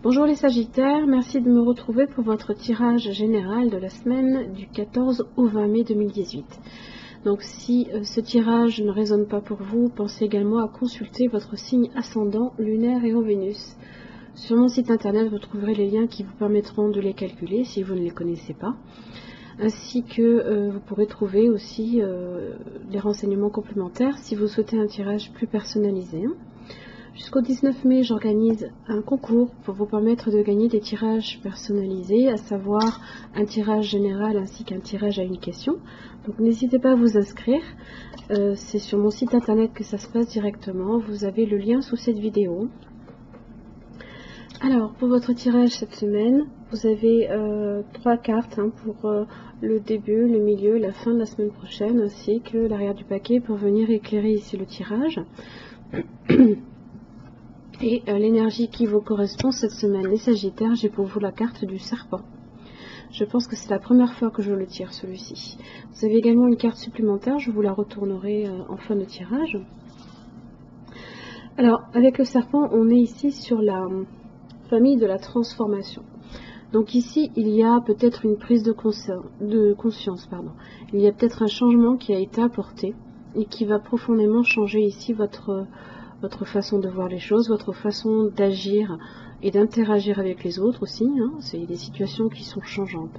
Bonjour les Sagittaires, merci de me retrouver pour votre tirage général de la semaine du 14 au 20 mai 2018. Donc si ce tirage ne résonne pas pour vous, pensez également à consulter votre signe ascendant, lunaire et en Vénus. Sur mon site internet, vous trouverez les liens qui vous permettront de les calculer si vous ne les connaissez pas. Ainsi que vous pourrez trouver aussi des renseignements complémentaires si vous souhaitez un tirage plus personnalisé. Jusqu'au 19 mai, j'organise un concours pour vous permettre de gagner des tirages personnalisés, à savoir un tirage général ainsi qu'un tirage à une question. Donc n'hésitez pas à vous inscrire, c'est sur mon site internet que ça se passe directement, vous avez le lien sous cette vidéo. Alors pour votre tirage cette semaine, vous avez 3 cartes pour le début, le milieu, la fin de la semaine prochaine, ainsi que l'arrière du paquet pour venir éclairer ici le tirage. Et l'énergie qui vous correspond cette semaine, les Sagittaires, j'ai pour vous la carte du serpent. Je pense que c'est la première fois que je le tire, celui-ci. Vous avez également une carte supplémentaire, je vous la retournerai en fin de tirage. Alors, avec le serpent, on est ici sur la famille de la transformation. Donc ici, il y a peut-être une prise de conscience. Il y a peut-être un changement qui a été apporté et qui va profondément changer ici votre façon de voir les choses, votre façon d'agir et d'interagir avec les autres aussi. C'est des situations qui sont changeantes.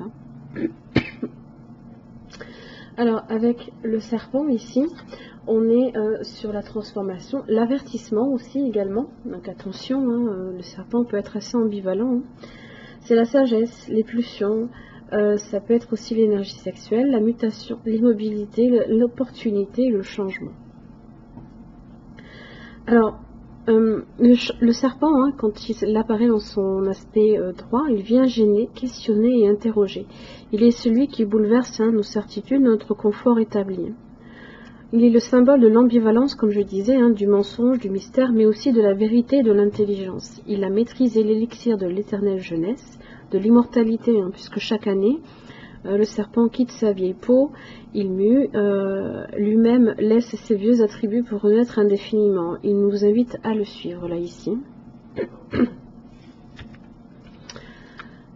Alors, avec le serpent ici, on est sur la transformation, l'avertissement aussi également. Donc attention, le serpent peut être assez ambivalent. C'est la sagesse, les pulsions, ça peut être aussi l'énergie sexuelle, la mutation, l'immobilité, l'opportunité et le changement. Alors, le serpent, quand il apparaît dans son aspect droit, il vient gêner, questionner et interroger. Il est celui qui bouleverse nos certitudes, notre confort établi. Il est le symbole de l'ambivalence, comme je disais, du mensonge, du mystère, mais aussi de la vérité et de l'intelligence. Il a maîtrisé l'élixir de l'éternelle jeunesse, de l'immortalité, puisque chaque année, le serpent quitte sa vieille peau, il mue, lui-même laisse ses vieux attributs pour renaître indéfiniment. Il nous invite à le suivre, là, ici.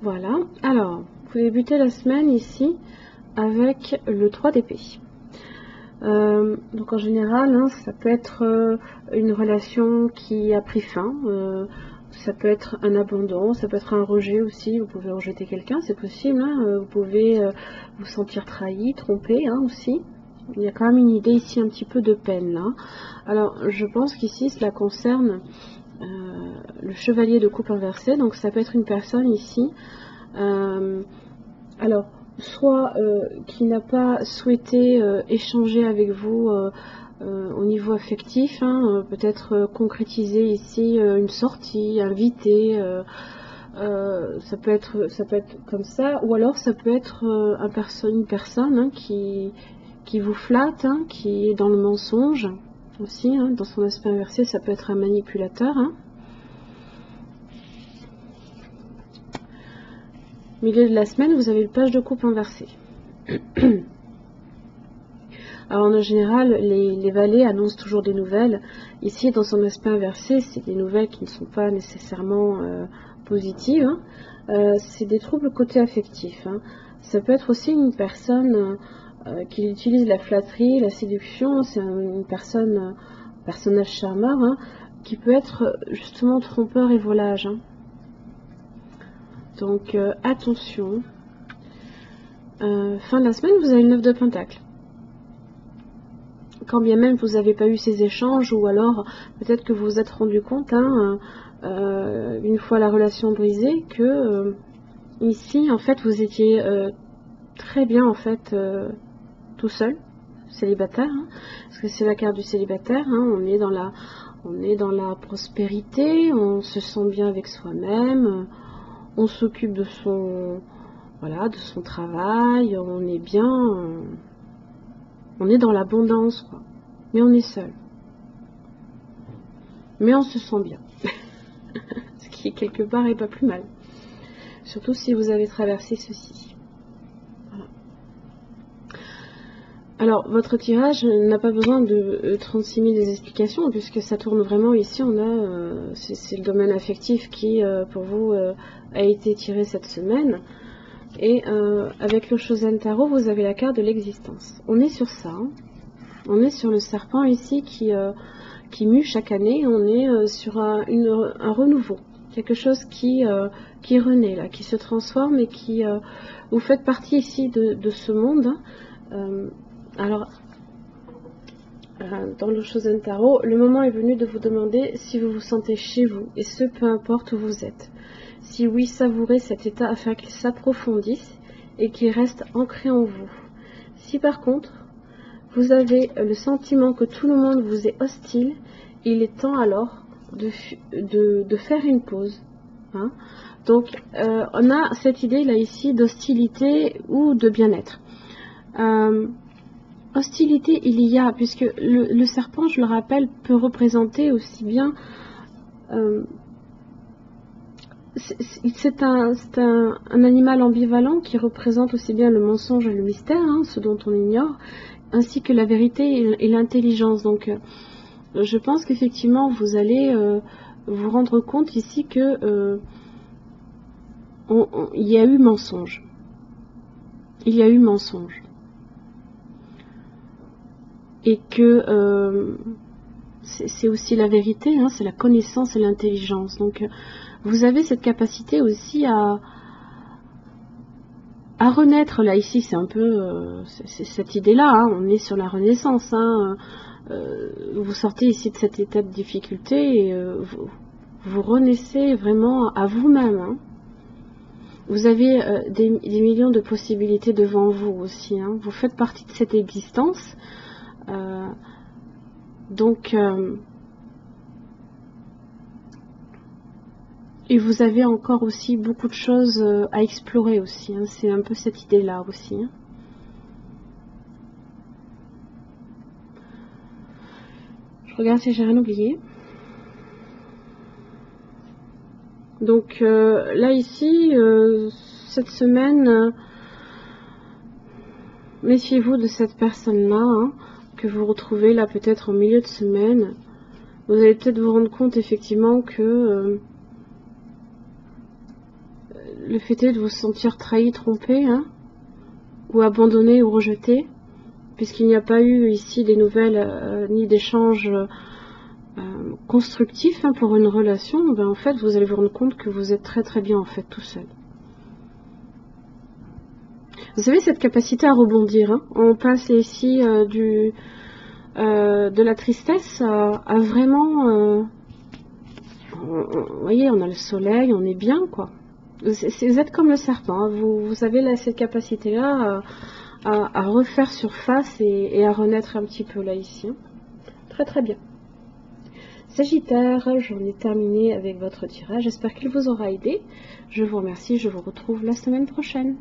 Voilà. Alors, vous débutez la semaine, ici, avec le 3 d'épée. Donc, en général, ça peut être une relation qui a pris fin, ça peut être un abandon, ça peut être un rejet aussi, vous pouvez rejeter quelqu'un, c'est possible, vous pouvez vous sentir trahi, trompé aussi. Il y a quand même une idée ici un petit peu de peine là. Alors je pense qu'ici cela concerne le chevalier de coupe inversé, donc ça peut être une personne ici, alors soit qui n'a pas souhaité échanger avec vous au niveau affectif, peut-être concrétiser ici une sortie, inviter, ça peut être comme ça, ou alors ça peut être une personne qui vous flatte, qui est dans le mensonge aussi, dans son aspect inversé, ça peut être un manipulateur. Au milieu de la semaine, vous avez le page de coupe inversé. Alors en général, les valets annoncent toujours des nouvelles. Ici, dans son aspect inversé, c'est des nouvelles qui ne sont pas nécessairement positives. C'est des troubles côté affectif. Ça peut être aussi une personne qui utilise la flatterie, la séduction. C'est une personne, personnage charmeur, qui peut être justement trompeur et volage. Donc attention. Fin de la semaine, vous avez le 9 de Pentacle. Quand bien même vous n'avez pas eu ces échanges, ou alors peut-être que vous vous êtes rendu compte, une fois la relation brisée, que ici, en fait, vous étiez très bien, en fait, tout seul, célibataire, parce que c'est la carte du célibataire, on est dans la prospérité, on se sent bien avec soi-même, on s'occupe de son travail, on est bien... on est dans l'abondance, quoi. Mais on est seul. Mais on se sent bien. Ce qui, quelque part, est pas plus mal. Surtout si vous avez traversé ceci. Voilà. Alors, votre tirage n'a pas besoin de 36 000 explications, puisque ça tourne vraiment ici. On a, c'est le domaine affectif qui, pour vous, a été tiré cette semaine. Et avec le Shosen Tarot, vous avez la carte de l'existence. On est sur ça. Hein. On est sur le serpent ici qui mue chaque année. On est sur un renouveau. Quelque chose qui renaît, là, qui se transforme et qui... vous faites partie ici de ce monde. Alors, dans le Shosen Tarot, le moment est venu de vous demander si vous vous sentez chez vous, et ce, peu importe où vous êtes. Si oui, savourez cet état afin qu'il s'approfondisse et qu'il reste ancré en vous. Si par contre, vous avez le sentiment que tout le monde vous est hostile, il est temps alors de faire une pause. Hein. Donc, on a cette idée là ici d'hostilité ou de bien-être. Hostilité, il y a, puisque le serpent, je le rappelle, peut représenter aussi bien... c'est un animal ambivalent qui représente aussi bien le mensonge et le mystère, hein, ce dont on ignore, ainsi que la vérité et l'intelligence. Donc, je pense qu'effectivement, vous allez vous rendre compte ici que il y a eu mensonge. Il y a eu mensonge. Et que c'est aussi la vérité, hein, c'est la connaissance et l'intelligence. Donc, vous avez cette capacité aussi à renaître. Là, ici, c'est un peu c'est cette idée-là. Hein, on est sur la renaissance. Hein, vous sortez ici de cet état de difficulté et vous renaissez vraiment à vous-même. Hein. Vous avez des millions de possibilités devant vous aussi. Hein. Vous faites partie de cette existence. Donc, et vous avez encore aussi beaucoup de choses à explorer aussi. Hein. C'est un peu cette idée-là aussi. Hein. Je regarde si j'ai rien oublié. Donc là ici, cette semaine, méfiez-vous de cette personne-là, hein, que vous retrouvez là peut-être en milieu de semaine. Vous allez peut-être vous rendre compte effectivement que le fait est de vous sentir trahi, trompé, hein, ou abandonné ou rejeté, puisqu'il n'y a pas eu ici des nouvelles ni d'échanges constructifs, hein, pour une relation, ben, en fait vous allez vous rendre compte que vous êtes très très bien en fait tout seul. Vous avez cette capacité à rebondir. Hein. On passe ici de la tristesse à vraiment... vous voyez, on a le soleil, on est bien, quoi. Vous êtes comme le serpent. Hein. Vous avez là, cette capacité-là à refaire surface et à renaître un petit peu là, ici. Hein. Très très bien. Sagittaire, j'en ai terminé avec votre tirage. J'espère qu'il vous aura aidé. Je vous remercie. Je vous retrouve la semaine prochaine.